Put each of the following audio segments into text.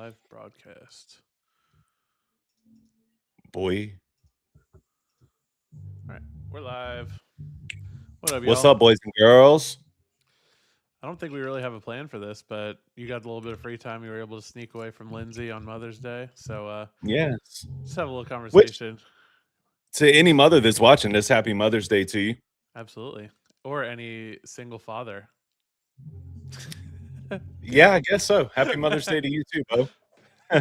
Live broadcast. Boy. All right, we're live. What up, What's y'all? up, boys and girls? I don't think we really have a plan for this, but you got a little bit of free time. You were able to sneak away from Lindsay on Mother's Day, so Yes. just have a little Which, conversation. to any mother that's watching this, happy Mother's Day to you. Absolutely, or any single father. Yeah, I guess so. Happy Mother's Day to you too, Bo. I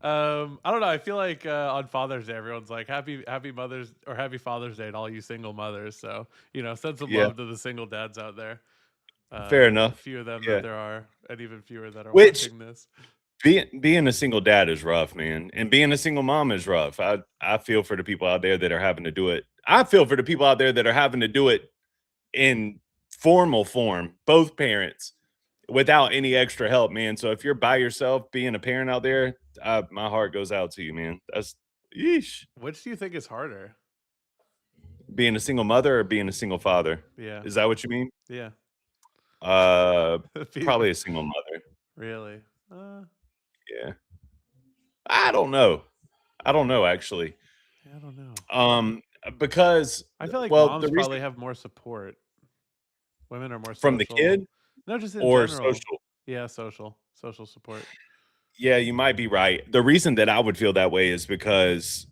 don't know. I feel like on Father's Day, everyone's like Happy Mother's or Happy Father's Day to all you single mothers. So send some Yeah, love to the single dads out there. fair The enough. few of them that Yeah. there are, and even fewer that are Which watching this. being a single dad is rough, man, and being a single mom is rough. I feel for the people out there that are having to do it. I feel for the people out there that are having to do it in formal form, both parents, without any extra help, man. So if you're by yourself, being a parent out there, my heart goes out to you, man. That's yeesh. Which do you think is harder? Being a single mother or being a single father? Yeah, Is that what you mean? yeah. Uh, Be- Probably a single mother. really? Yeah. I don't know. I don't know actually. Yeah, I don't know. Because I feel like well, moms the reason probably have more support. Women are more from the social. kid No, just in or general. social. Yeah, social support. Yeah, you might be right. The reason that I would feel that way is because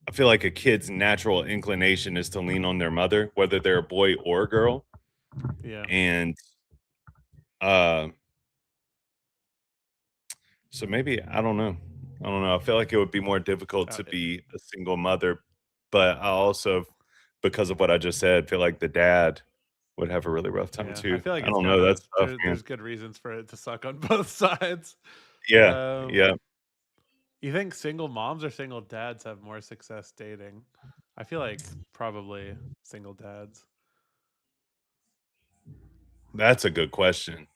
I feel like a kid's natural inclination is to lean on their mother, whether they're a boy or a girl. Yeah, And uh so maybe I don't know. I don't know. I feel like it would be more difficult uh, to it- be a single mother, but I also, because of what I just said, feel like the dad would have a really rough time yeah. I too. feel like I it's don't kind know. of That's tough, man. there's good reasons for it to suck on both sides. Yeah, Um, yeah. you think single moms or single dads have more success dating? I feel like probably single dads That's a good question.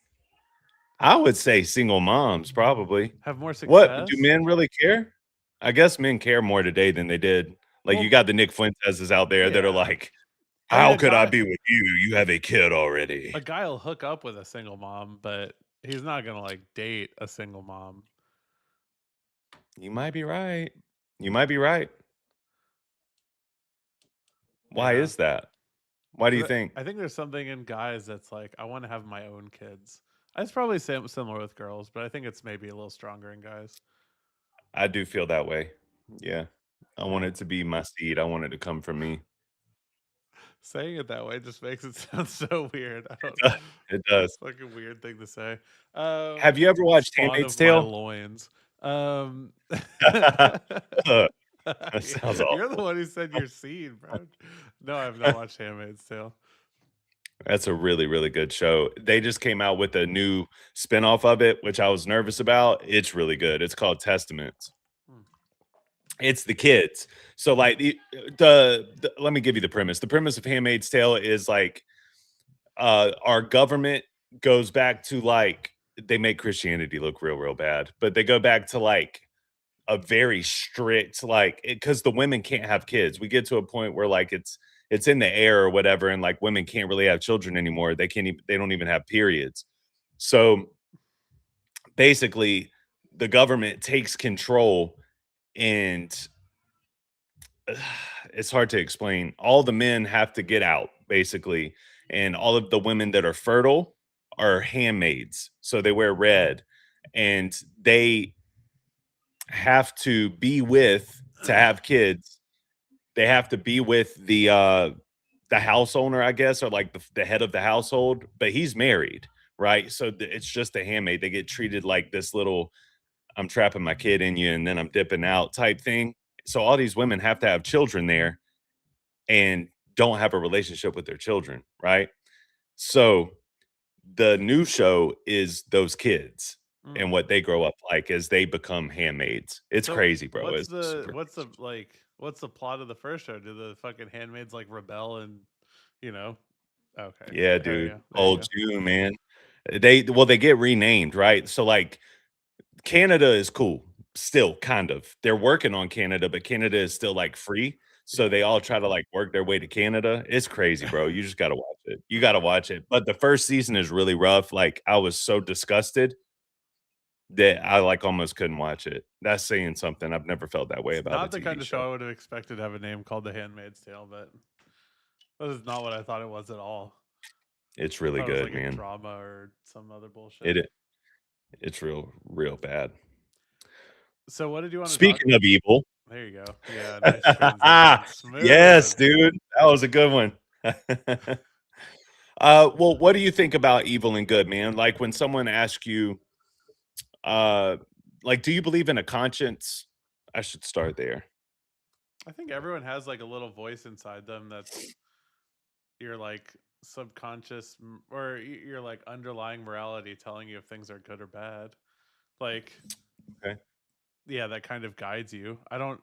I would say single moms probably. have more What do success. men really care? I guess men care more today than they did. Like you Well, got the Nick Fuentes out there that are yeah. like, I mean, "How could I be with you? You have a kid already." a guy will hook up with a single mom, but he's not gonna like date a single mom. You might be right. You might be right. Why Yeah, is that? Why do you because think? I think there's something in guys that's like I want to have my own kids. It's probably similar with girls, but I think it's maybe a little stronger in guys. I do feel that way. Yeah. I want Yeah, it to be my seed. I want it to come from me. saying it that way just makes it sound so weird. I It don't. does. It does. It's like a weird thing to say. Have you ever watched Spawn Handmaid's of my Tale? loins. Um, Ugh, that sounds you're the awful. one who said your seed, bro. No, I've not watched Handmaid's Tale. That's a really, really good show. They just came out with a new spinoff of it, which I was nervous about. It's really good. It's called Testaments. Hmm. It's the kids. So like the let me give you the premise. The premise of Handmaid's Tale is like our government goes back to like they make Christianity look real, real bad, but they go back to like a very strict like because the women can't have kids. We get to a point where like it's in the air or whatever, and like women can't really have children anymore. They can't even they don't even have periods. So basically, the government takes control, and it's hard to explain. All the men have to get out basically, and all of the women that are fertile are handmaids. So they wear red, and they have to be with to have kids. They have to be with the house owner, I guess, or like the head of the household, but he's married, right? So it's just a handmaid. They get treated like this little I'm trapping my kid in you and then I'm dipping out type thing. So all these women have to have children there and don't have a relationship with their children, right? So the new show is those kids and Mm. what they grow up like as they become handmaids. It's So crazy, bro. It's super what's the plot of the first show? Do the fucking handmaids like rebel and you know? Okay, yeah, there dude. you go. There you Old go. June, man. They get renamed, right? So like Canada is cool, still kind of. They're working on Canada, but Canada is still like free. So Yeah. they all try to like work their way to Canada. It's crazy, bro. You just gotta watch it. You gotta watch it. But the first season is really rough. Like I was so disgusted that I, like, almost couldn't watch it. That's saying something. I've never felt that way It's about a not the TV kind of show show. I would have expected to have a name called The Handmaid's Tale, but that is not what I thought it was at all. It's I really thought it was good, like a man. drama or some other bullshit. It it's real bad. So what did you want to talk? Speaking of evil. There you go. Yeah, nice transition. Yes, Smooth. dude. That was a good one. Well, what do you think about evil and good, man? Like when someone asks you, uh, like, do you believe in a conscience? I should start there. I think everyone has like a little voice inside them that's your like subconscious or your like underlying morality telling you if things are good or bad. Like, Okay. yeah, that kind of guides you. I don't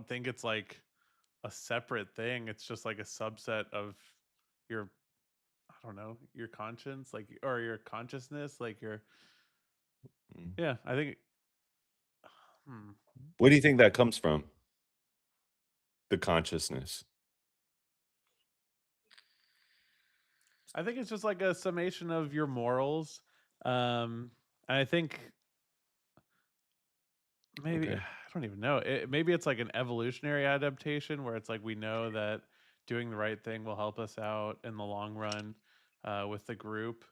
think it's like a separate thing. It's just like a subset of your, I don't know, your conscience, like, or your consciousness, like your, Mm. yeah, I think, hmm. What do you think that comes from? The consciousness. I think it's just like a summation of your morals. And I think maybe I Okay. don't even know. Maybe it's like an evolutionary adaptation where it's like we know that doing the right thing will help us out in the long run with the group,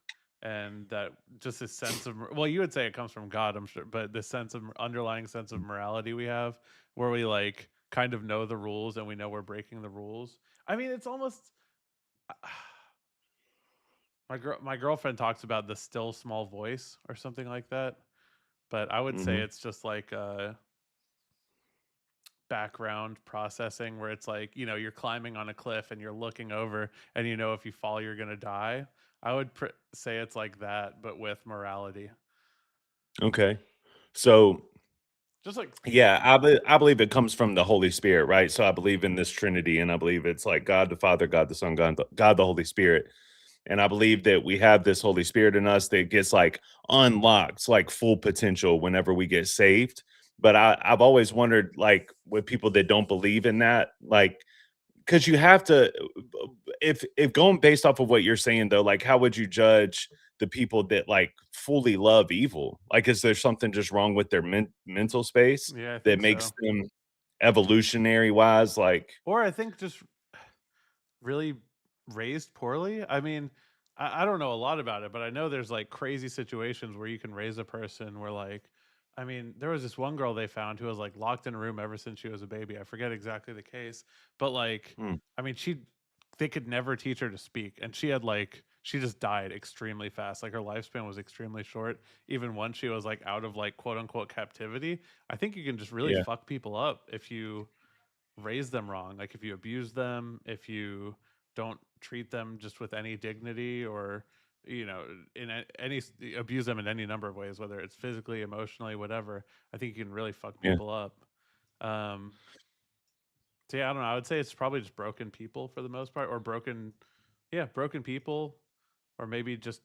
and that just this sense of well, you would say it comes from God, I'm sure, but this sense of underlying sense of morality we have, where we like kind of know the rules and we know we're breaking the rules. I mean, it's almost my girlfriend talks about the still small voice or something like that, but I would say Mhm. it's just like background processing where it's like, you know, you're climbing on a cliff and you're looking over and you know if you fall you're going to die. I would say it's like that but with morality. Okay. So, Just like yeah, I believe it comes from the Holy Spirit, right? So I believe in this Trinity, and I believe it's like God the Father, God the Son, God the Holy Spirit. And I believe that we have this Holy Spirit in us that gets like unlocked, like full potential whenever we get saved. But I've always wondered, like, with people that don't believe in that, like, because you have to, if going based off of what you're saying though, like, how would you judge the people that like fully love evil? Like, is there something just wrong with their mental space yeah, I that think makes so. them evolutionary wise, like, Or I think just really raised poorly. I mean, I don't know a lot about it, but I know there's like crazy situations where you can raise a person where like, I mean, there was this one girl they found who was like locked in a room ever since she was a baby. I forget exactly the case, but like, hmm, I mean, they could never teach her to speak, and she had like, she just died extremely fast. Like her lifespan was extremely short. Even once she was like out of like quote unquote captivity, I think you can just really yeah, fuck people up if you raise them wrong. Like if you abuse them, if you don't treat them just with any dignity, or you know, any abuse them in any number of ways, whether it's physically, emotionally, whatever. I think you can really fuck yeah. people up. Um, so yeah, I don't know. I would say it's probably just broken people for the most part, or broken, yeah, broken people, or maybe just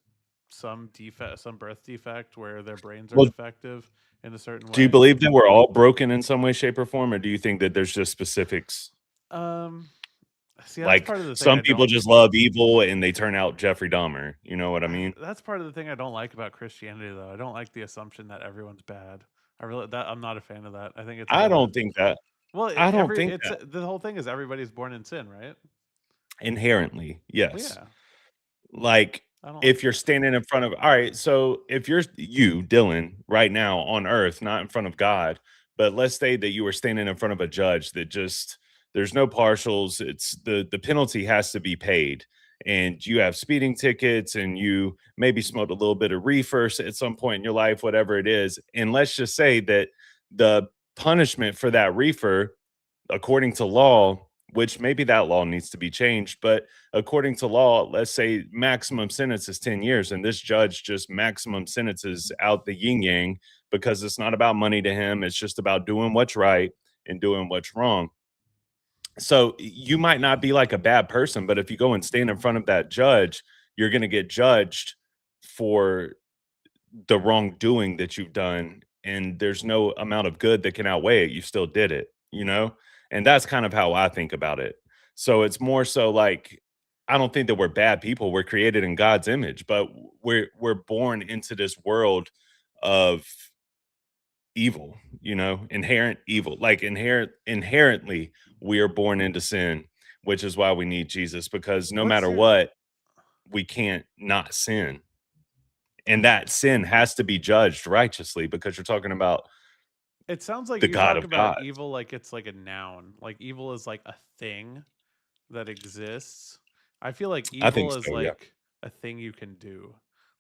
some defect, some birth defect where their brains are Well, defective in a certain do you way. believe that we're all broken in some way, shape, or form, or do you think that there's just specifics? Um, See, that's Like part of the thing some I people don't. just love evil and they turn out Jeffrey Dahmer. You know what I mean? That's part of the thing I don't like about Christianity, though. I don't like the assumption that everyone's bad. I'm not a fan of that. I think it's I a don't think that. well, I don't think that the whole thing is everybody's born in sin, right? inherently. Well, Yes. yeah, Like, I don't like if you're that. standing in front of all right, so if you're you, Dylan, right now on earth, not in front of God, but let's say that you were standing in front of a judge that just there's no partials, it's the penalty has to be paid. And you have speeding tickets and you maybe smoked a little bit of reefer at some point in your life, whatever it is. And let's just say that the punishment for that reefer according to law, which maybe that law needs to be changed, but according to law, let's say maximum sentence is 10 years, and this judge just maximum sentences out the yin yang because it's not about money to him. It's just about doing what's right and doing what's wrong. So you might not be like a bad person, but if you go and stand in front of that judge, you're going to get judged for the wrongdoing that you've done, and there's no amount of good that can outweigh it. You still did it, you know? And that's kind of how I think about it. So it's more so like I don't think that we're bad people. We're created in God's image, but we're born into this world of evil, inherent evil. Like inherently we are born into sin, which is why we need Jesus, because no What's matter your what, we can't not sin. And that sin has to be judged righteously because you're talking about It sounds like the you God talk of about gods. evil like it's like a noun. Like evil is like a thing that exists. I feel like I think evil is so, yeah. like a thing you can do.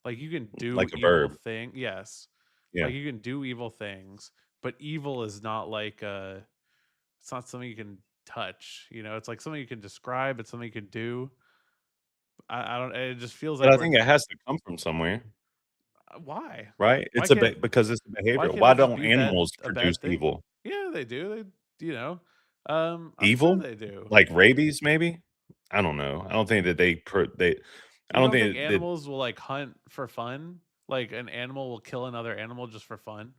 Like you can do Like a evil verb. thing. Yes. Yeah. Like you can do evil things, but evil is not like it's not something you can touch, you know? It's like something you can describe, it's something you can do. I don't it just feels But like I we're think it has to come from somewhere, why? right? Why It's a can't bit because it's a why behavior. can't Why it just don't be bad animals a produce bad thing? evil? Yeah, they do. They you know. I'm sure Evil? they do. Like rabies, maybe? I don't know. I don't think that I You don't don't think think that animals will like hunt for fun? Like an animal will kill another animal just for fun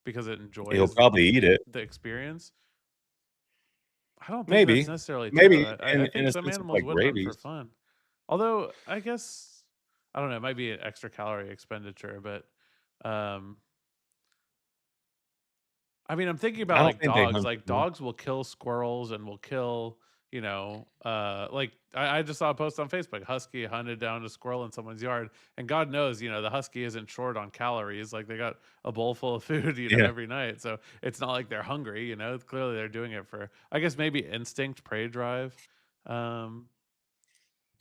because it he'll enjoys probably eat it. the experience? I don't think that's Maybe. necessarily true. Maybe I in think a some sense of animals like would hunt for rabies. fun. Although I guess I don't know, it might be an extra calorie expenditure, but um I mean, I'm thinking about I don't like think they dogs. hunt Like for dogs will kill squirrels and will kill, like I just saw a post on Facebook. Husky hunted down a squirrel in someone's yard, and God knows, the husky isn't short on calories. Like they got a bowl full of food, yeah, every night. So it's not like they're hungry. Clearly they're doing it for, I guess maybe instinct, prey drive. Um,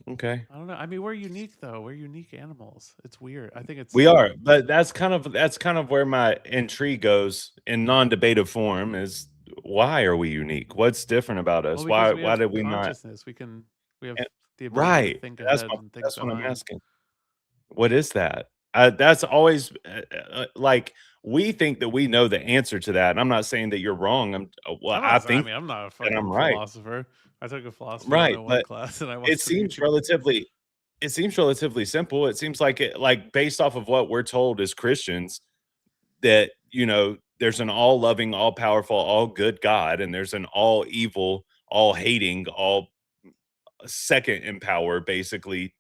okay. I don't know. I mean, we're unique though. We're unique animals. It's weird. I think it's We are, but that's kind of where my intrigue goes in non-debative form is why are we unique? What's different about well us? because Why we why have did we not consciousness. We have eh the ability to right. think That's ahead my and think that's what I'm behind. asking. What is that? That's always like we think that we know the answer to that. And I'm not saying that you're wrong. Well, I'm I not. I think mean, I'm not a that I'm fucking right. philosopher. I took a philosophy Right, 101 but class and I it watched some seems YouTube. relatively it seems relatively simple. It seems like based off of what we're told as Christians that, there's an all loving, all powerful, all good God, and there's an all evil, all hating, all second in power, basically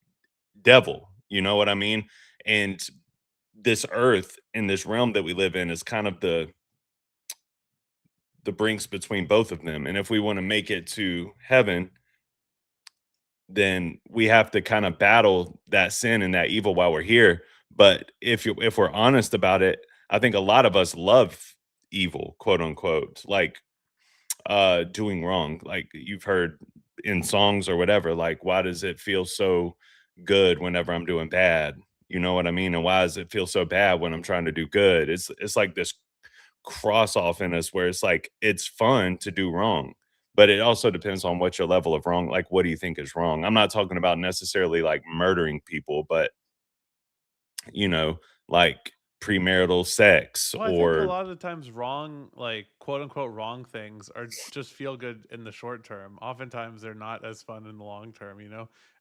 devil. You know what I mean? And this earth in this realm that we live in is kind of the brinks between both of them. And if we want to make it to heaven, then we have to kind of battle that sin and that evil while we're here. But if we're honest about it, I think a lot of us love evil, quote unquote, like doing wrong. Like you've heard in songs or whatever, like why does it feel so good whenever I'm doing bad? You know what I mean? And why does it feel so bad when I'm trying to do good? It's like this cross off in us where it's like it's fun to do wrong, but it also depends on what your level of wrong, like what do you think is wrong. I'm not talking about necessarily like murdering people, but you know like premarital sex Well, I think a or lot of the times wrong, like quote unquote wrong things are just feel good in the short term. Oftentimes they're not as fun in the long term,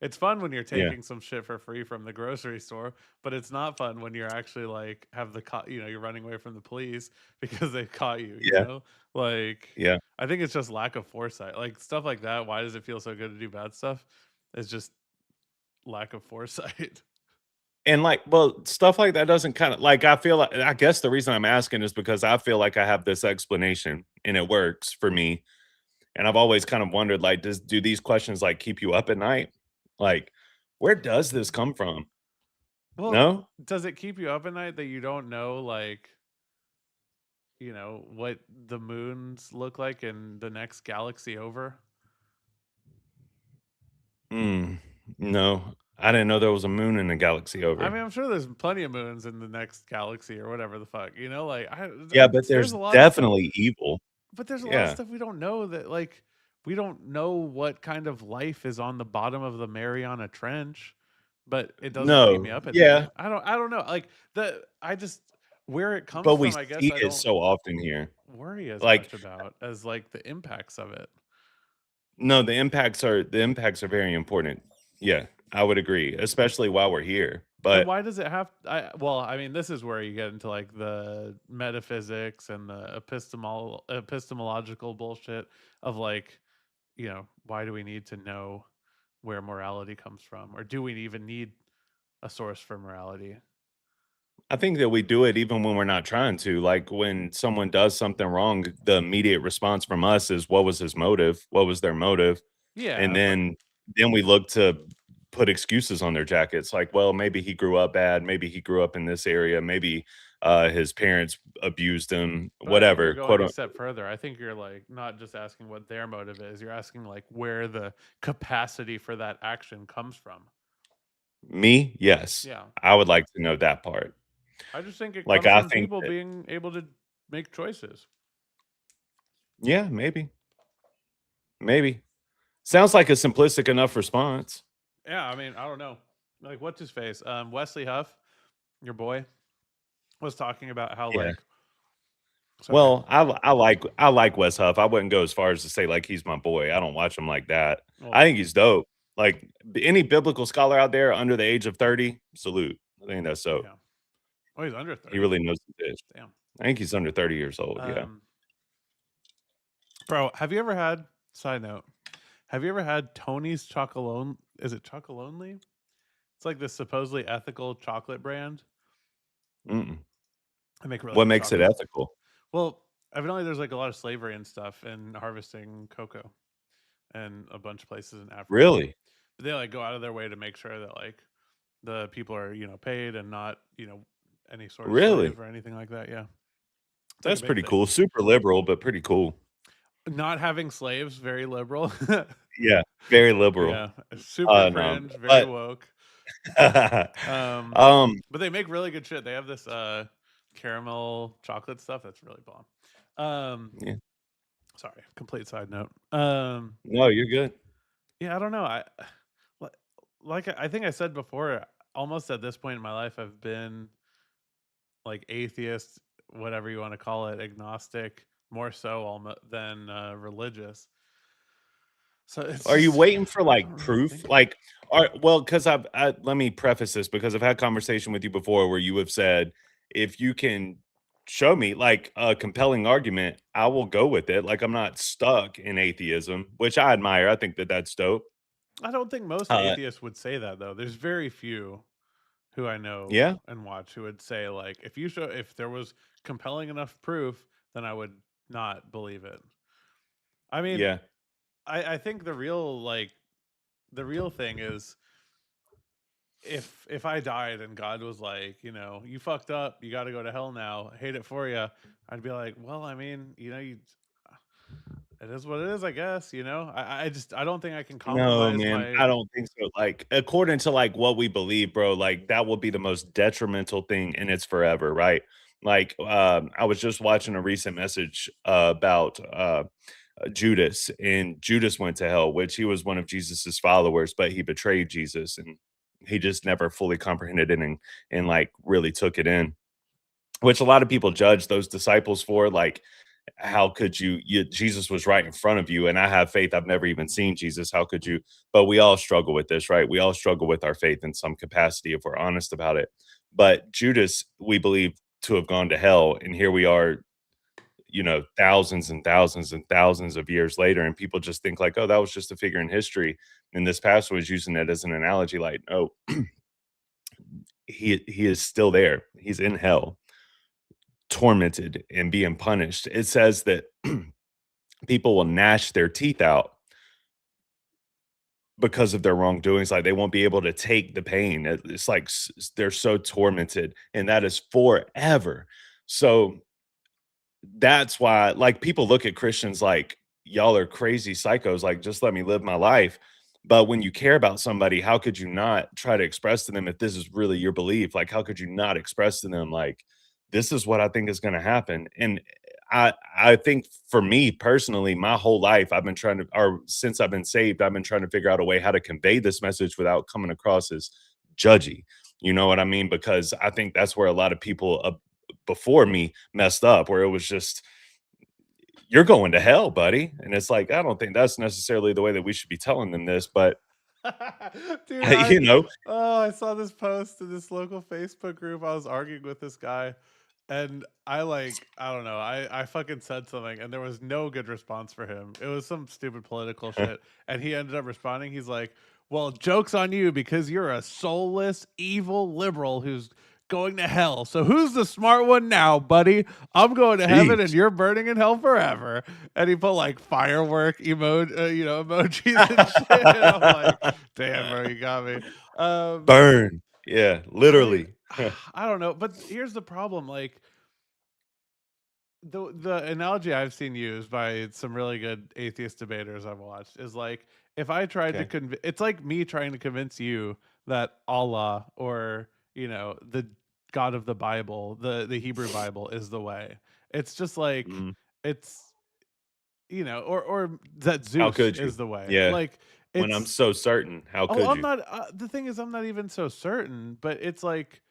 It's fun when you're yeah, taking some shit for free from the grocery store, but it's not fun when you're actually like have the you're running away from the police because they caught you, yeah, Like yeah. I think it's just lack of foresight. Like stuff like that. Why does it feel so good to do bad stuff? It's just lack of foresight. And like, well, stuff like that doesn't kind of like, I feel like, I guess the reason I'm asking is because I feel like I have this explanation and it works for me. And I've always kind of wondered, like, do these questions like keep you up at night? Like, where does this come from? Well, No? does it keep you up at night that you don't know like what the moons look like in the next galaxy over? Mm, no. I didn't know there was a moon in the galaxy I over. mean, I'm sure there's plenty of moons in the next galaxy or whatever the fuck, Like, Yeah, but there's there's a lot of stuff, definitely evil. but there's a lot of Yeah. stuff we don't know that, like, we don't know what kind of life is on the bottom of the Mariana Trench, but it doesn't keep me No. up at Yeah. night. I don't know. Like, I just, where it comes But we from, I guess see I it don't so often here. worry as Like, much about as like the impacts of it. no, the impacts are very important. Yeah, I would agree, especially while we're here. Then But why does it have well, I mean, this is where you get into like the metaphysics and the epistemological bullshit of like, why do we need to know where morality comes from? Or do we even need a source for morality? I think that we do it even when we're not trying to. Like when someone does something wrong, the immediate response from us is, "What was his motive? What was their motive?" And Yeah, but then we look to put excuses on their jackets, like, "Well, maybe he grew up bad. Maybe he grew up in this area. Maybe his parents abused him. but I think you're Whatever." going Quote. a step further. I think you're like not just asking what their motive is. You're asking like where the capacity for that action comes from. Me, yes, Yeah. I would like to know that part. I just think it Like, comes I from think people that, being able to make choices. yeah, maybe. Sounds like a simplistic enough response. Yeah, I mean, I don't know. Like what's his face? Wesley Huff, your boy, was talking about how Yeah. like sorry. Well, I like Wes Huff. I wouldn't go as far as to say like he's my boy. I don't watch him like that. Well, I think he's dope. Like any biblical scholar out there under the age of 30, salute. I think that's dope. yeah. Oh, he's under He 30. really knows his ish. Damn. I think he's under 30 years old. Yeah. Um bro, have you ever had side note, have you ever had Tony's Chocolone? Is it Chocolonely? It's like this supposedly ethical chocolate brand. Mm-mm. They make really What good makes it chocolate. ethical? Well, evidently there's like a lot of slavery and stuff in harvesting cocoa and a bunch of places in Africa. Really? But they like go out of their way to make sure that like the people are, paid and not, any sort of Really? slave or anything like that. Yeah. It's like a That's big pretty thing. cool. Super liberal, but pretty cool. Not having slaves, very liberal. Yeah. Very liberal. Yeah. Super No, cringe, very but woke. um, But they make really good shit. They have this caramel chocolate stuff that's really bomb. Um, yeah. sorry, complete side note. No, you're good. Yeah, I don't know. Li- like I think I said before, almost at this point in my life, I've been like atheist, whatever you want to call it, agnostic, more so than religious. So it's Are you just waiting for, I like, don't really proof? think. Like, are well, because I let me preface this because I've had conversation with you before where you have said, "If you can show me, like, a compelling argument, I will go with it." Like, I'm not stuck in atheism, which I admire. I think that that's dope. I don't think most Uh, atheists would say that though. There's very few who I know yeah, and watch who would say like if there was compelling enough proof, then I would not believe it. I mean, yeah. I think the real thing is if I died and God was like, you fucked up, you got to go to hell now, hate it for you, I'd be like, well, I mean, it is what it is, I guess. I don't think I can No, compromise man, my. I don't think so. Like, according to, like, what we believe, bro, like, that will be the most detrimental thing and it's forever, right? Like, I was just watching a recent message, about, Judas, and Judas went to hell, which he was one of Jesus's followers, but he betrayed Jesus, and he just never fully comprehended it and, like, really took it in, which a lot of people judge those disciples for, like, how could you Jesus was right in front of you, and I have faith, I've never even seen Jesus, how could you? But we all struggle with this, right? We all struggle with our faith in some capacity if we're honest about it. But Judas, we believe to have gone to hell, and here we are, thousands and thousands and thousands of years later, and people just think like, "Oh, that was just a figure in history." And this pastor was using it as an analogy, like, "No, he is still there. He's in hell, tormented and being punished." It says that people will gnash their teeth out because of their wrongdoings. Like they won't be able to take the pain. It's like they're so tormented, and that is forever. So that's why, like, people look at Christians like, "Y'all are crazy psychos, like, just let me live my life." But when you care about somebody, how could you not try to express to them if this is really your belief? Like, how could you not express to them, like, "This is what I think is gonna happen." And I think for me personally, my whole life, I've been trying to or since I've been saved, I've been trying to figure out a way how to convey this message without coming across as judgy. You know what I mean? Because I think that's where a lot of people, before me messed up, where it was just, "You're going to hell, buddy." And it's like, I don't think that's necessarily the way that we should be telling them this, but Dude, you know, I saw this post in this local Facebook group. I was arguing with this guy and I don't know, I fucking said something and there was no good response for him. It was some stupid political shit and he ended up responding. He's like, "Well, joke's on you because you're a soulless, evil liberal who's going to hell. So who's the smart one now, buddy? I'm going to heaven and Jeez. you're burning in hell forever. And he put like firework emojis and shit. And I'm like, damn, bro, you got me. Um, Burn. Yeah, I mean, literally. I don't know, but here's the problem. Like the analogy I've seen used by some really good atheist debaters I've watched is like if I tried to Okay. convince, it's like me trying to convince you that Allah or the God of the Bible, the Hebrew Bible is the way. It's just like Mhm. it's or that How Zeus could you? is the way. Yeah. Like When I'm it's so certain, how oh could I'm you? not the thing is I'm not even so certain, but it's like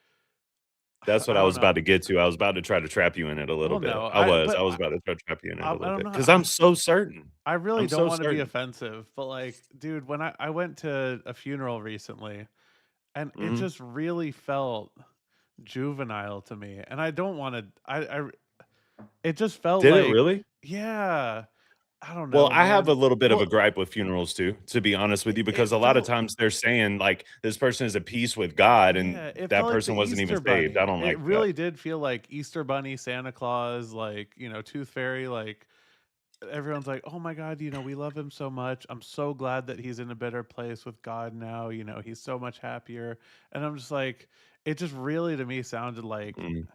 That's what I I don't was know. about to get to. I was about to try to trap you in it a little Well, bit. no, I I was. but I was about to try to trap you in it a little I'm bit not. because I'm so certain. I really I'm don't so wanna be certain. offensive, but, like, dude, when I went to a funeral recently, and it Mhm. just really felt juvenile to me, and I don't wanna it just felt Did it like really? yeah, I don't Well, know, I have a man. little bit of a Well, gripe with funerals too, to be honest with you, because it a lot of felt times they're saying like this person is at peace with God and yeah, it that felt like person the wasn't even Easter saved. I Bunny. don't It like that. really did feel like Easter Bunny, Santa Claus, like, Tooth Fairy, like everyone's like, "Oh my god, we love him so much. I'm so glad that he's in a better place with God now. He's so much happier." And I'm just like, it just really to me sounded like, Mm.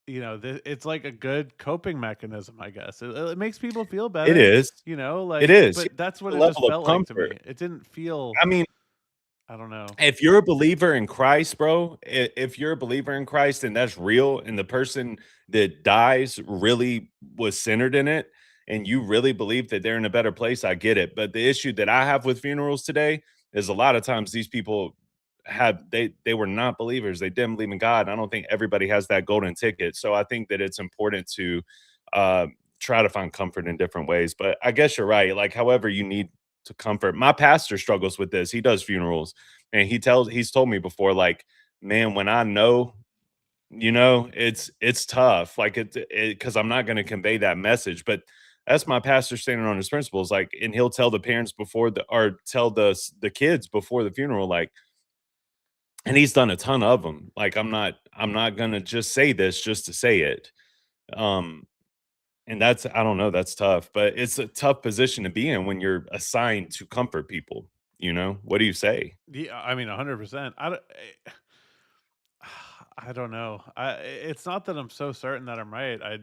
it's like a good coping mechanism, I guess. It makes people feel It better, is. It like, is. but that's what A it just level of felt like to comfort. me. It didn't feel, I mean, I don't know. if you're a believer in Christ, bro, if you're a believer in Christ and that's real, and the person that dies really was centered in it, and you really believe that they're in a better place, I get it. But the issue that I have with funerals today is a lot of times these people they were not believers. They didn't believe in God. I don't think everybody has that golden ticket. So I think that it's important to uh, try to find comfort in different ways. But I guess you're right. Like, however you need to comfort. My pastor struggles with this. He does funerals and he's told me before, like, man, when I know, it's tough. Like because I'm not going to convey that message. But that's my pastor standing on his principles. Like, and he'll tell the parents before or tell the kids before the funeral, like, and he's done a ton of them. Like, I'm not gonna just say this just to say it. Um, and that's I don't know, that's tough, but it's a tough position to be in when you're assigned to comfort people, you know? What do you say? Yeah, I mean, 100%. I don't know. It's not that I'm so certain that I'm right. I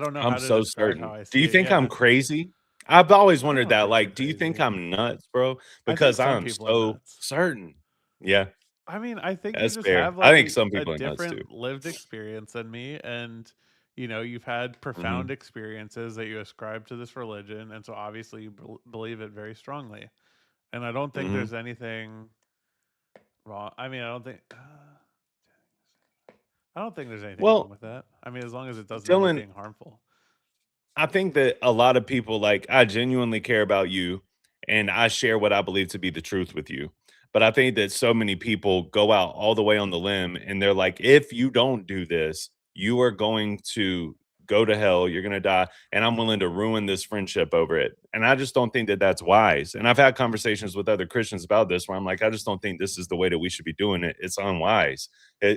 don't know I'm how to so describe how certain. I Do see you it. think I'm Yeah. crazy? I've always I wondered don't that, think you're like, do you think crazy. I'm nuts, bro? I think Because some I'm people are so nuts. certain. Yeah, I mean, I think you that's just fair. have I like think some a people are nuts too. different lived experience than me, and you've had profound Mhm, experiences that you ascribe to this religion, and so obviously you believe it very strongly. And I don't think mhm. there's anything wrong. I mean, I don't think there's anything wrong Well, with that. I mean, as long as it doesn't end up Dylan, being harmful. I think that a lot of people like I genuinely care about you and I share what I believe to be the truth with you. But I think that so many people go out all the way on the limb and they're like, if you don't do this, you are going to go to hell, you're going to die, and I'm willing to ruin this friendship over it. And I just don't think that that's wise. And I've had conversations with other Christians about this where I'm like, I just don't think this is the way that we should be doing it. It's unwise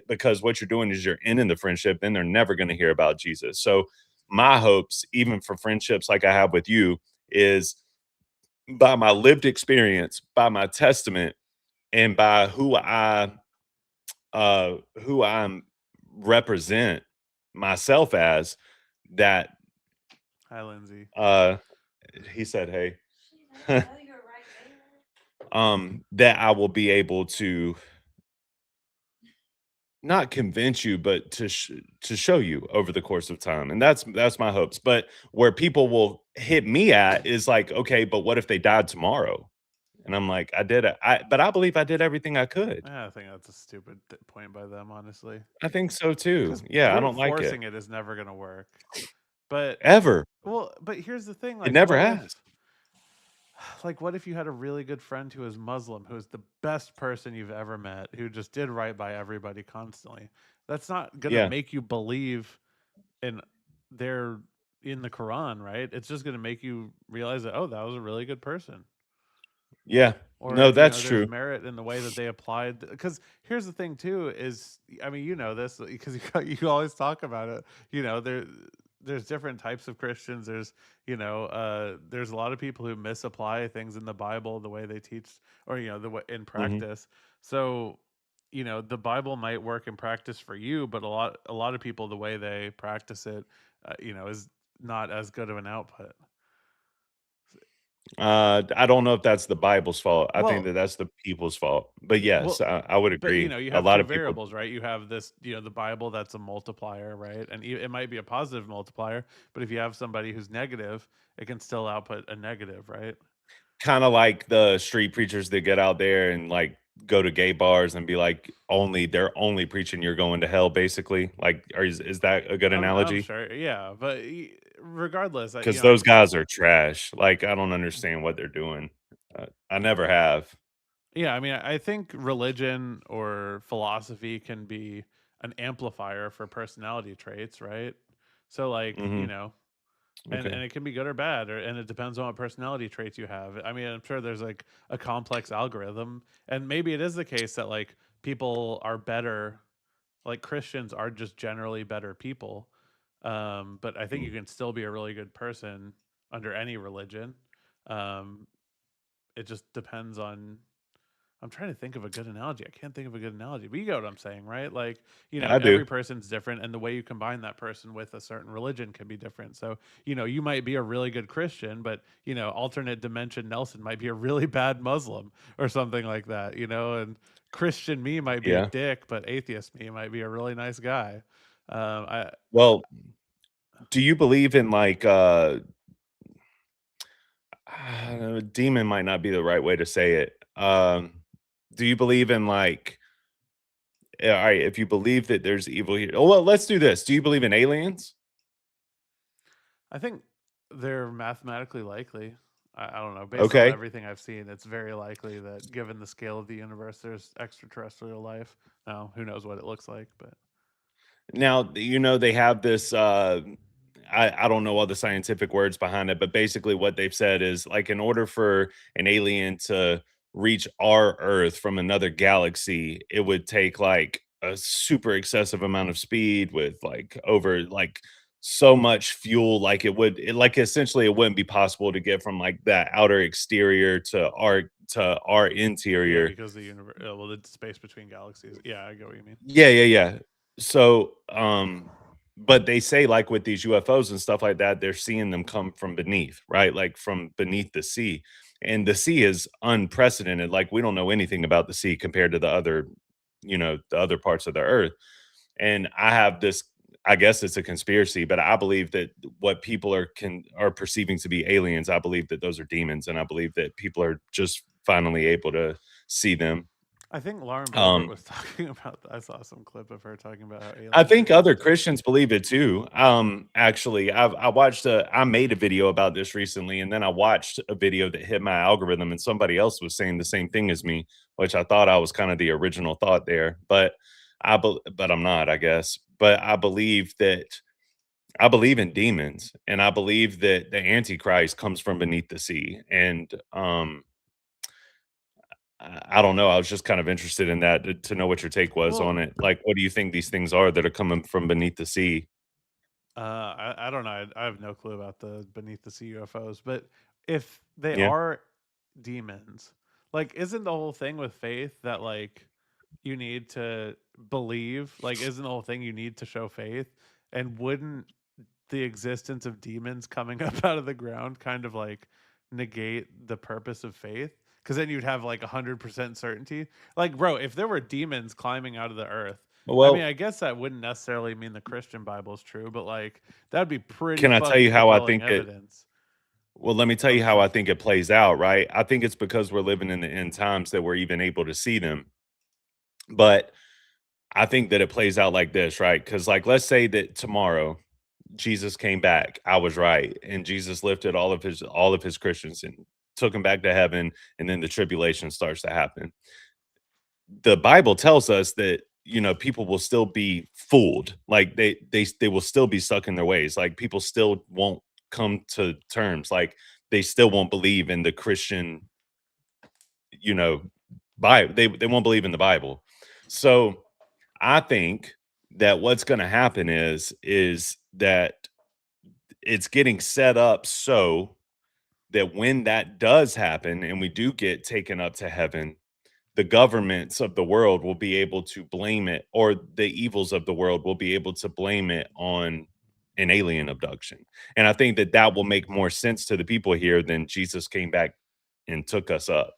because what you're doing is you're ending the friendship, then they're never going to hear about Jesus. So my hopes, even for friendships like I have with you, is by my lived experience, by my testament, and by who I'm represent myself as, that Hi, Lindsay. uh he said, hey, that I will be able to not convince you, but to show you over the course of time, and that's my hopes. But where people will hit me at is like, okay, but what if they died tomorrow? And I'm like, but I believe I did everything I could. I think that's a stupid point by them, honestly. I think so too. Because Yeah, I brute don't like it forcing it is never going to work. But ever. but here's the thing: It like, never has. what if you had a really good friend who is Muslim, who is the best person you've ever met, who just did right by everybody constantly? That's not going to Yeah, make you believe in their in the Quran, right? It's just going to make you realize that, oh, that was a really good person. Yeah. or No, if, that's there's true. merit in the way that they applied. Because here's the thing too is, I mean, this because you always talk about it. There's different types of Christians. There's a lot of people who misapply things in the Bible the way they teach, or the way in Mhm. practice. So the Bible might work in practice for you, but a lot of people, the way they practice it, is not as good of an output. I don't know if that's the Bible's fault. I think Well, that that's the people's fault. But yes, well, I would but agree. you A have lot two of people. variables, right? You have this, the Bible, that's a multiplier, right? And it might be a positive multiplier, but if you have somebody who's negative, it can still output a negative, right? Kinda like the street preachers that get out there and, like, go to gay bars and be like, they're only preaching you're going to hell, basically. Like, is that a good I'm analogy? sure, yeah, but regardless, Because those guys are trash. Like, I don't understand what they're doing. I never have. yeah, I mean, I think religion or philosophy can be an amplifier for personality traits, right? So, like, Mhm. and Okay. it can be good or bad, and it depends on what personality traits you have. I mean, I'm sure there's like a complex algorithm, and maybe it is the case that like people are better, like Christians are just generally better people. But I think Mm. you can still be a really good person under any religion. um, it just depends on. I'm trying to think of a good analogy. I can't think of a good analogy, but you get what I'm saying, right? Like, I do. every person's different, and the way you combine that person with a certain religion can be different. So, you might be a really good Christian, but, alternate dimension Nelson might be a really bad Muslim or something like that, and Christian me might be a Yeah. dick, but atheist me might be a really nice guy. I Well, do you believe in, like, demon might not be the right way to say it. Do you believe in, like alright, if you believe that there's evil here, oh, well, let's do this. Do you believe in aliens? I think they're mathematically likely. I don't know. Based on Okay. everything I've seen, it's very likely that given the scale of the universe, there's extraterrestrial life. Now, who knows what it looks like, but Now, they have this, I don't know all the scientific words behind it, but basically what they've said is, like, in order for an alien to reach our Earth from another galaxy, it would take, like, a super excessive amount of speed with, like, over, like, so much fuel, like, essentially, it wouldn't be possible to get from, like, that outer exterior to our yeah, interior. because the universe, well, the space between galaxies. Yeah, I get what you mean. Yeah, yeah, yeah. So, but they say, like, with these UFOs and stuff like that, they're seeing them come from beneath, right? Like from beneath the sea. And the sea is unprecedented. Like, we don't know anything about the sea compared to the other parts of the earth. And I have this, I guess it's a conspiracy, but I believe that what people are perceiving to be aliens, I believe that those are demons, and I believe that people are just finally able to see them. I think Lauren Boebert Um, was talking about that. I saw some clip of her talking about how I aliens think other exist. Christians believe it too. Actually, I made a video about this recently, and then I watched a video that hit my algorithm, and somebody else was saying the same thing as me, which I thought I was kind of the original thought there, but but I'm not, I guess. But I believe in demons, and I believe that the Antichrist comes from beneath the sea, and I don't know. I was just kind of interested in that to know what your take was Well, on it. Like, what do you think these things are that are coming from beneath the sea? I don't know. I have no clue about the beneath the sea UFOs, but if they Yeah. are demons, like, isn't the whole thing with faith that like you need to believe? Like, isn't the whole thing you need to show faith? And wouldn't the existence of demons coming up out of the ground kind of like negate the purpose of faith? Because then you'd have like 100% certainty. Like, bro, if there were demons climbing out of the earth, I mean, Well, I guess that wouldn't necessarily mean the Christian Bible is true, but like that'd be pretty can I tell fucking you how I compelling think it evidence well, let me tell you of how I some. think it plays out, right? I think it's because we're living in the end times that we're even able to see them. But I think that it plays out like this, right? Because, like, let's say that tomorrow Jesus came back, I was right, and Jesus lifted all of his Christians and took them back to heaven, and then the tribulation starts to happen. The Bible tells us that, people will still be fooled. Like, they will still be stuck in their ways. Like, people still won't come to terms. Like, they still won't believe in the Christian you know, Bible. They won't believe in the Bible. So I think that what's going to happen is that it's getting set up so that when that does happen and we do get taken up to heaven, the governments of the world will be able to blame it, or the evils of the world will be able to blame it on an alien abduction. And I think that that will make more sense to the people here than Jesus came back and took us up.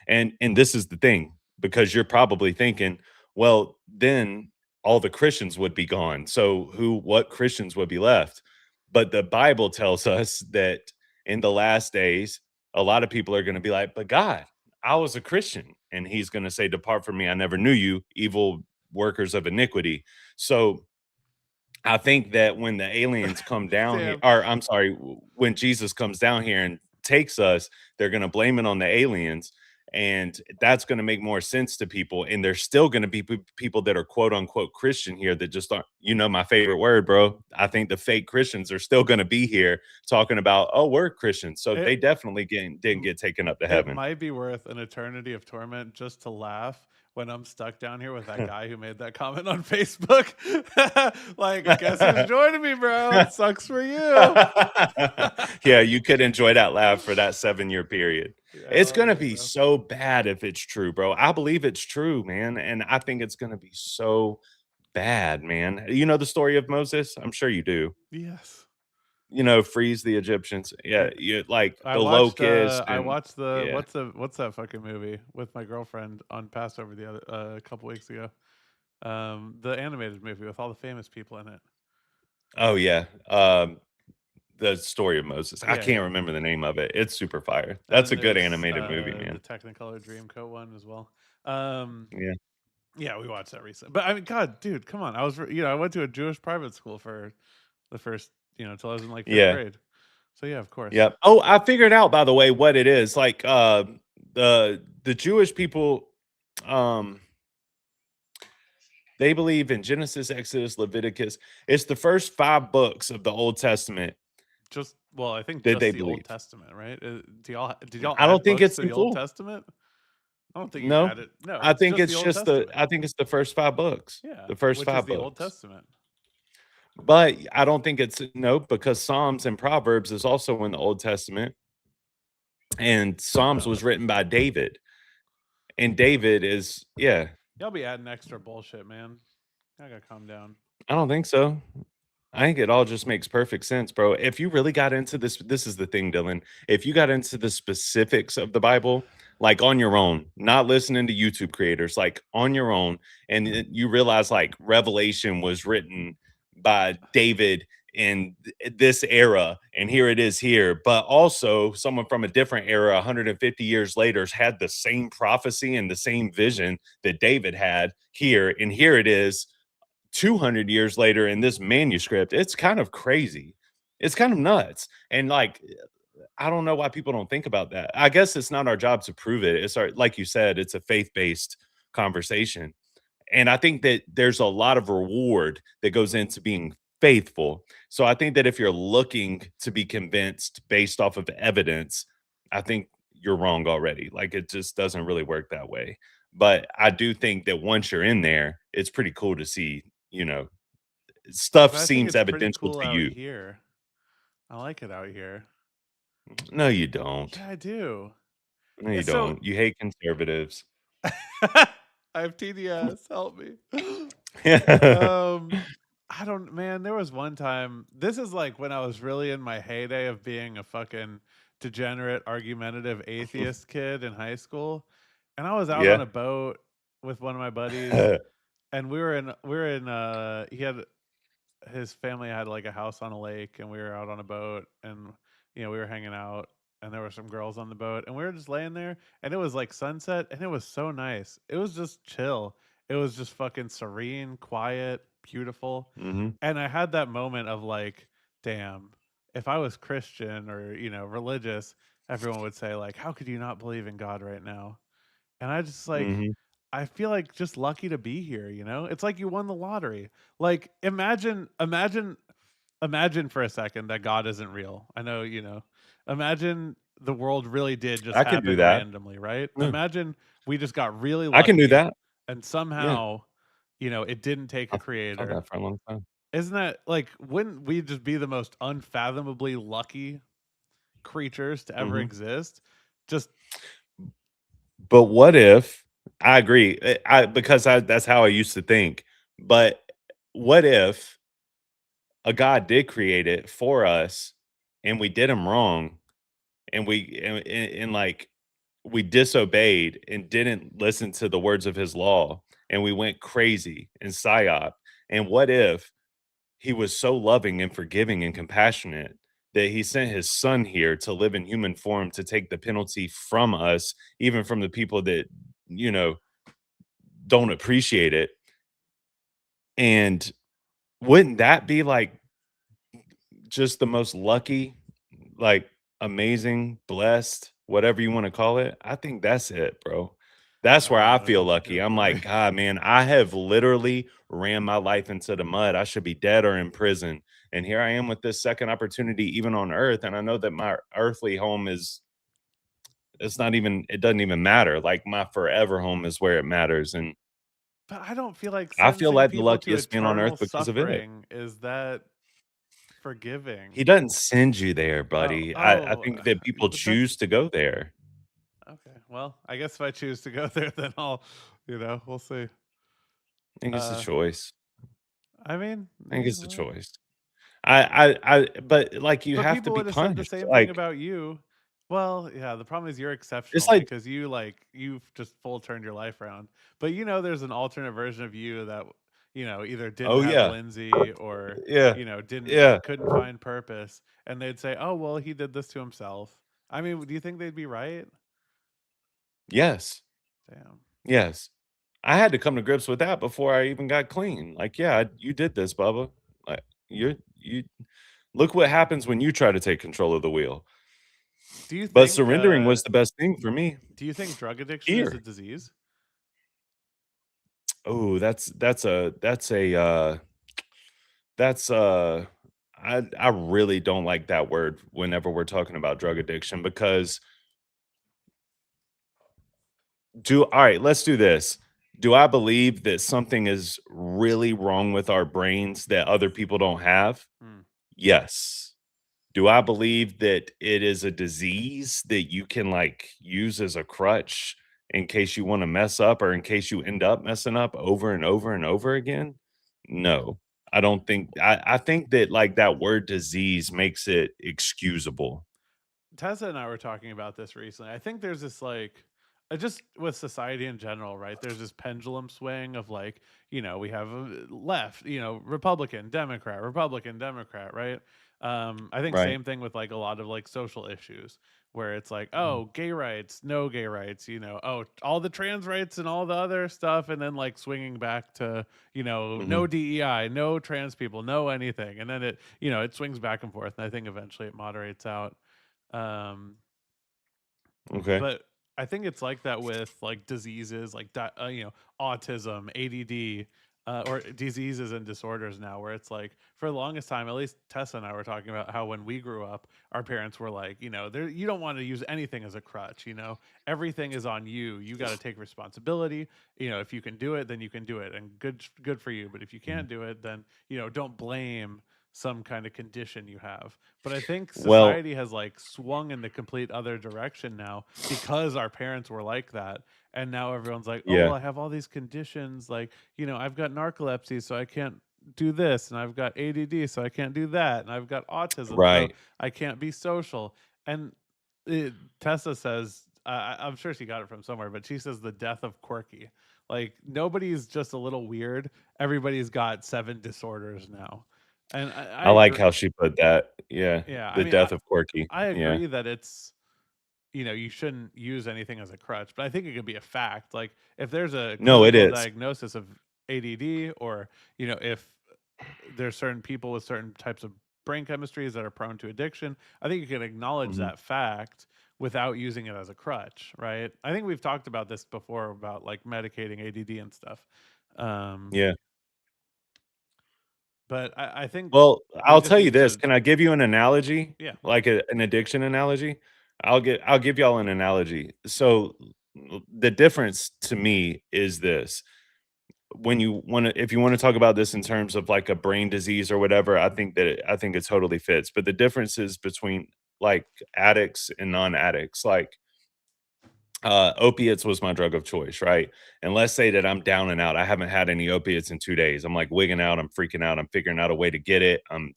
And this is the thing, because you're probably thinking, well, then all the Christians would be gone. So what Christians would be left? But the Bible tells us that in the last days, a lot of people are going to be like, but God, I was a Christian. And he's going to say, depart from me. I never knew you, evil workers of iniquity. So I think that when the aliens come down here, Damn. or I'm sorry, when Jesus comes down here and takes us, they're going to blame it on the aliens. And that's going to make more sense to people. And there's still going to be people that are quote unquote Christian here that just aren't, my favorite word, bro. I think the fake Christians are still going to be here talking about, oh, we're Christians. So It they definitely didn't get taken up to it heaven. might be worth an eternity of torment just to laugh when I'm stuck down here with that guy who made that comment on Facebook. Like, guess who's joining me, bro? Sucks for you. Yeah, you could enjoy that laugh for that 7-year period. Yeah, It's hell gonna yeah, be bro. so bad if it's true, bro. I believe it's true, man, and I think it's gonna be so bad, man. You know the story of Moses? I'm sure you do. Yes. Freeze the Egyptians. Yeah, Yeah. like the locust I and watched the yeah. what's that fucking movie with my girlfriend on Passover the other a couple weeks ago. The animated movie with all the famous people in it. Oh, yeah. The story of Moses. I Yeah, can't yeah. remember the name of it. It's super fire. And That's then a good there's animated movie, man. the Technicolor Dreamcoat one as well. Um, Yeah. yeah, we watched that recently. But I mean, God, dude, come on! I went to a Jewish private school for the first, till I was in like fifth Yeah. grade. So yeah, of course. Yep. Oh, I figured out, by the way, what it is. Like the Jewish people, um, they believe in Genesis, Exodus, Leviticus. It's the first 5 books of the Old Testament I think that just they the Old believe. Testament, right? Did y'all I don't add think books it's to in the Old full. Testament? I don't think you No. added. No, I it's think just the it's Old just Testament. I think it's the first 5 books. Yeah, The first which is 5 the Old books. Testament. But I don't think it's no, because Psalms and Proverbs is also in the Old Testament. And Psalms Oh, was written by David. And David is, yeah, y'all be adding extra bullshit, man. I gotta calm down. I don't think so. I think it all just makes perfect sense, bro. If you really got into this is the thing, Dylan. If you got into the specifics of the Bible, like on your own, not listening to YouTube creators, like on your own, and you realize like Revelation was written by David in this era, and here it is here, but also someone from a different era, 150 years later, has had the same prophecy and the same vision that David had here, and here it is 200 years later in this manuscript. It's kind of crazy. It's kind of nuts. And like, I don't know why people don't think about that. I guess it's not our job to prove it. It's our, like you said, it's a faith-based conversation. And I think that there's a lot of reward that goes into being faithful. So I think that if you're looking to be convinced based off of evidence, I think you're wrong already. Like it just doesn't really work that way. But I do think that once you're in there, it's pretty cool to see, stuff But I think seems it's pretty evidential cool to out you. here. I like it out here. No, you don't. Yeah, I do. No, Yeah, you so don't. You hate conservatives. I have TDS. Help me. Um, I don't, man. There was one time. This is like when I was really in my heyday of being a fucking degenerate, argumentative atheist kid in high school, and I was out on Yeah. a boat with one of my buddies, and he had his family had like a house on a lake, and we were out on a boat, and we were hanging out, and there were some girls on the boat, and we were just laying there, and it was like sunset, and it was so nice. It was just chill. It was just fucking serene, quiet, beautiful. Mhm. And I had that moment of like, damn, if I was Christian or religious, everyone would say like, how could you not believe in God right now? And I just like, Mhm. I feel like just lucky to be here, you know? It's like you won the lottery. Like imagine for a second that God isn't real. I know, Imagine the world really did just I can do happen that. randomly, right? Yeah, Imagine we just got really I can do lucky that. and Yeah, somehow, it didn't take a I've thought creator. that for a long time. Isn't that like, wouldn't we just be the most unfathomably lucky creatures to ever Mhm. exist? Just But what if I agree, I because that's how I used to think, but what if a God did create it for us and we did him wrong and like we disobeyed and didn't listen to the words of his law and we went crazy and psyop, and what if he was so loving and forgiving and compassionate that he sent his son here to live in human form to take the penalty from us, even from the people that, you know, don't appreciate it. And wouldn't that be like just the most lucky, like amazing, blessed, whatever you want to call it? I think that's it, bro. That's where I that feel is a lucky. good I'm point. like, God, man, I have literally ran my life into the mud. I should be dead or in prison. And here I am with this second opportunity, even on earth. And I know that my earthly home is, it's not even, it doesn't even matter. Like my forever home is where it matters. And But I don't feel like I feel sentencing like the people to luckiest man on earth eternal because of it. suffering is that forgiving. He doesn't send you there, Oh, buddy. I oh, think that people but that's choose to go there. okay. Well, I guess if I choose to go there, then we'll see. I think it's a Uh, choice. I mean, I think yeah, it's a well, choice. But like you but have to people be would have said the punished. same thing Like about you. Well, yeah, the problem is you're it's exceptional like, because you've just full turned your life around. But there's an alternate version of you that either didn't oh have yeah, Lindsay or yeah, didn't yeah, couldn't find purpose, and they'd say, "Oh, well, he did this to himself." I mean, do you think they'd be right? yes, Damn. yes. I had to come to grips with that before I even got clean. Like, yeah, you did this, Bubba. Like, you look what happens when you try to take control of the wheel. Do you But think surrendering was the best thing for me do you think drug addiction is a here. disease? Oh, that's I really don't like that word whenever we're talking about drug addiction because do all right, let's do this. Do I believe that something is really wrong with our brains that other people don't have? Hmm. Yes. Do I believe that it is a disease that you can like use as a crutch in case you want to mess up or in case you end up messing up over and over and over again? No. I don't think I think that like that word disease makes it excusable. Tessa and I were talking about this recently. I think there's this like just with society in general, right? There's this pendulum swing of like, we have a left, Republican, Democrat, right? I think Right. same thing with like a lot of like social issues where it's like, Mhm. oh, gay rights, no gay rights, oh, all the trans rights and all the other stuff, and then like swinging back to, no Mhm. DEI, no trans people, no anything, and then it swings back and forth, and I think eventually it moderates out. um, Okay. but I think it's like that with like diseases like autism, ADD, or diseases and disorders now, where it's like for the longest time, at least Tessa and I were talking about how when we grew up, our parents were like, you don't want to use anything as a crutch. Everything is on you. You got to take responsibility. If you can do it, then you can do it, and good for you. But if you Mhm. can't do it, then don't blame some kind of condition you have. But I think Well, society has like swung in the complete other direction now because our parents were like that. And now everyone's like, oh, well, yeah. I have all these conditions. Like, I've got narcolepsy, so I can't do this. And I've got ADD, so I can't do that. And I've got autism, so Right. I can't be social. And Tessa says, I'm sure she got it from somewhere, but she says the death of quirky. Like, nobody's just a little weird. Everybody's got seven disorders now. And I I like agree. how she put that. Yeah. Yeah, I The mean, I death of Corky. I Yeah. agree that it's you shouldn't use anything as a crutch, but I think it could be a fact. Like if there's a No, it clinical is. diagnosis of ADD, or if there's certain people with certain types of brain chemistries that are prone to addiction, I think you can acknowledge Mhm. that fact without using it as a crutch, right? I think we've talked about this before about like medicating ADD and stuff. Um, Yeah. but I think Well, we I'll just tell you need this, to, can I give you an analogy? yeah. Like an addiction analogy? I'll give y'all an analogy. So the difference to me is this. When you want to, if you want to talk about this in terms of like a brain disease or whatever, I think it totally fits. But the differences between like addicts and non-addicts, like opiates was my drug of choice, right? And let's say that I'm down and out. I haven't had any opiates in 2 days. I'm like wigging out. I'm freaking out. I'm figuring out a way to get it. I'm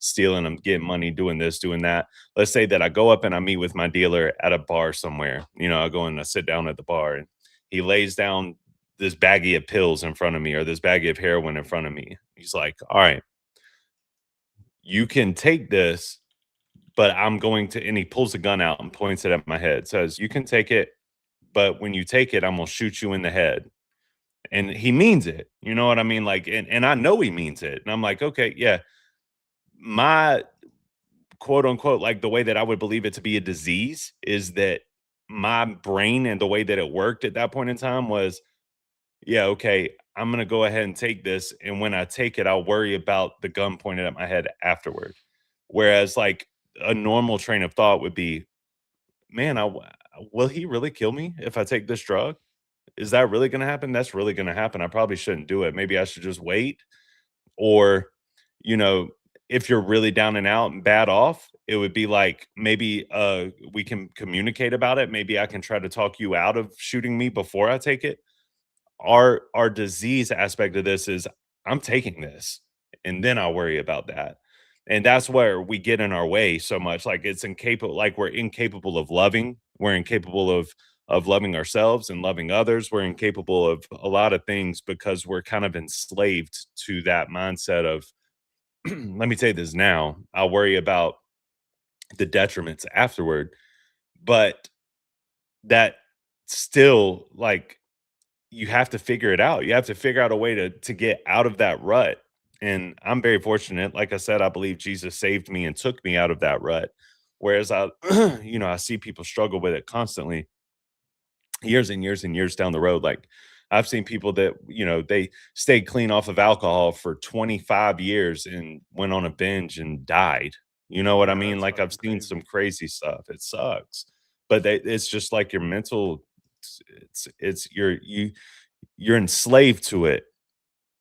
stealing. I'm getting money, doing this, doing that. Let's say that I go up and I meet with my dealer at a bar somewhere. You know, I go and I sit down at the bar, and he lays down this baggie of pills in front of me or this baggie of heroin in front of me. He's like, "All right, you can take this, but I'm going to," and he pulls a gun out and points it at my head. Says, "You can take it, but when you take it, I'm gonna shoot you in the head." And he means it. You know what I mean? Like, and I know he means it. And I'm like, okay, yeah. My quote unquote, like the way that I would believe it to be a disease is that my brain and the way that it worked at that point in time was, yeah, okay, I'm gonna go ahead and take this. And when I take it, I'll worry about the gun pointed at my head afterward. Whereas like a normal train of thought would be, man, will he really kill me if I take this drug? Is that really gonna happen? That's really gonna happen. I probably shouldn't do it. Maybe I should just wait. Or, you know, if you're really down and out and bad off, it would be like maybe we can communicate about it. Maybe I can try to talk you out of shooting me before I take it. Our disease aspect of this is I'm taking this and then I'll worry about that. And that's where we get in our way so much. Like it's incapable, like we're incapable of loving. We're incapable of loving ourselves and loving others. We're incapable of a lot of things because we're kind of enslaved to that mindset of let me say this now. I'll worry about the detriments afterward. But that still like you have to figure it out. You have to figure out a way to get out of that rut. And I'm very fortunate. Like I said, I believe Jesus saved me and took me out of that rut. Whereas I, you know, I see people struggle with it constantly, years and years and years down the road. Like I've seen people that, you know, they stayed clean off of alcohol for 25 years and went on a binge and died. You know what I Yeah, mean? that's Like I've fucking seen some crazy. crazy stuff. It sucks. But it's just like your mental it's you're enslaved to it.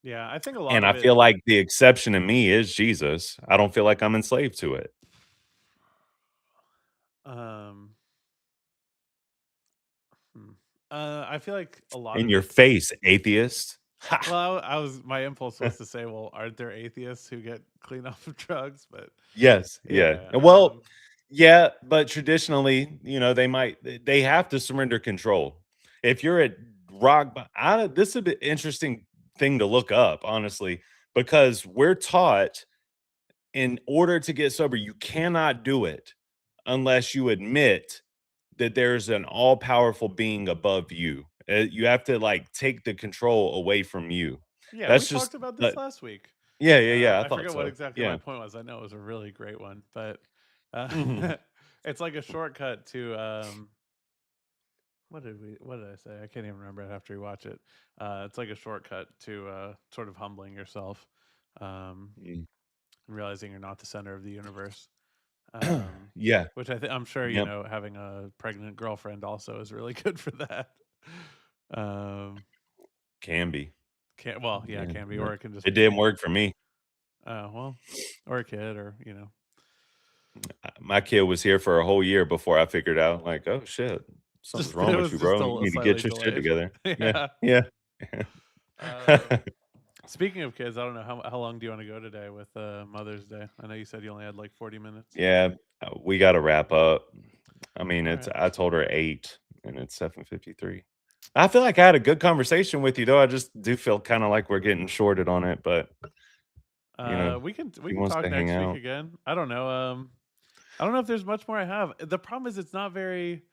Yeah, I think a lot And of I it. feel like the exception in me is Jesus. I don't feel like I'm enslaved to it. Um, hmm. I feel like a lot In of your it. face, atheist. Ha! Well, I was my impulse was to say, well, aren't there atheists who get clean off of drugs? But Yes, yeah. yeah, Well, yeah, but traditionally, you know, they have to surrender control. If you're at this is an interesting thing to look up, honestly, because we're taught in order to get sober, you cannot do it unless you admit that there's an all-powerful being above you. You have to like take the control away from you. yeah, we That's just talked about uh, this last week. yeah, yeah, yeah. I I thought forget what so. exactly my Yeah. point was. I know it was a really great one, but uh, Mhm. it's like a shortcut to what did I say? I can't even remember it after you watch it. It's like a shortcut to sort of humbling yourself, um, Mm. and realizing you're not the center of the universe. Yeah. Which I'm sure you Yep. know having a pregnant girlfriend also is really good for that. Um, Can be. can well, yeah, it Yeah. can be, Yeah. or it can just It be didn't work for me. well, or a kid, or My kid was here for a whole year before I figured out, like, oh shit, something's just wrong it with was you, just bro. a, You need to slightly get your shit delayed. together. Yeah. Yeah. Yeah. Um, Speaking of kids, I don't know how long do you want to go today with Mother's Day? I know you said you only had like 40 minutes. Yeah. We got to wrap up. I mean, All it's, right. I told her 8 and it's 7:53. I feel like I had a good conversation with you, though. I just do feel kind of like we're getting shorted on it, but, you know, We he can wants talk to hang next week out. again. I don't know. I don't know if there's much more I have. The problem is it's not very.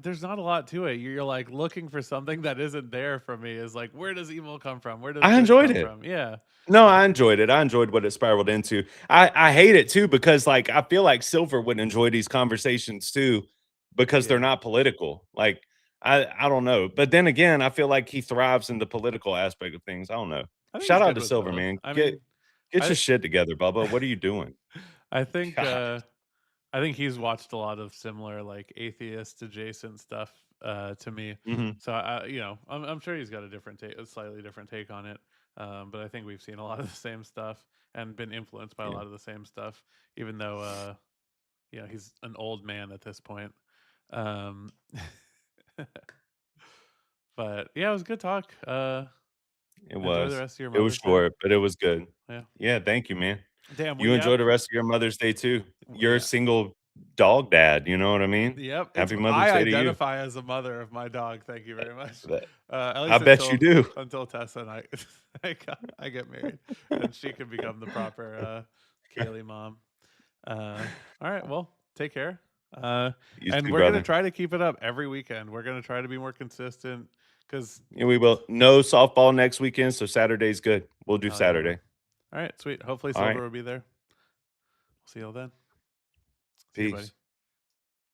There's not a lot to it. You're like looking for something that isn't there for me. Is like, where does evil come from? Where does I good enjoyed come it. from? Yeah, No, I enjoyed it. I enjoyed what it spiraled into. I hate it too because like I feel like Silver would enjoy these conversations too because they're yeah. not political. Like I don't know. But then again, I feel like he thrives in the political aspect of things. I don't know. I think he's Shout out good to with Silver, both. man. I Get mean, get your I shit together, Bubba. What are you doing? I think God. I think he's watched a lot of similar like atheist adjacent stuff to me. Mhm. So I'm sure he's got a different take, a slightly different take on it. But I think we've seen a lot of the same stuff and been influenced by a Yeah. lot of the same stuff, even though he's an old man at this point. Um, but yeah, it was a good talk. It Enjoy the was. rest of your It was Mother's Day. short, but it was good. Yeah. Yeah, thank you, man. Damn, You we enjoy have. the rest of your Mother's Day too. You're a Yeah. single dog dad, you know what I mean? Yep, it's Happy Mother's I Day to you. identify as a mother of my dog. Thank you very much. That At I least bet you do. until Tessa and I I get married, and she can become the proper Kaylee mom. All right, well, take care. You And too, we're gonna brother. try to keep it up every weekend. We're gonna try to be more consistent because Yeah, we will. No softball next weekend, so Saturday's good. We'll do hell yeah, bro. Saturday. All right, sweet. Hopefully All Silver right. will be there. See you all then. See you, buddy. Peace.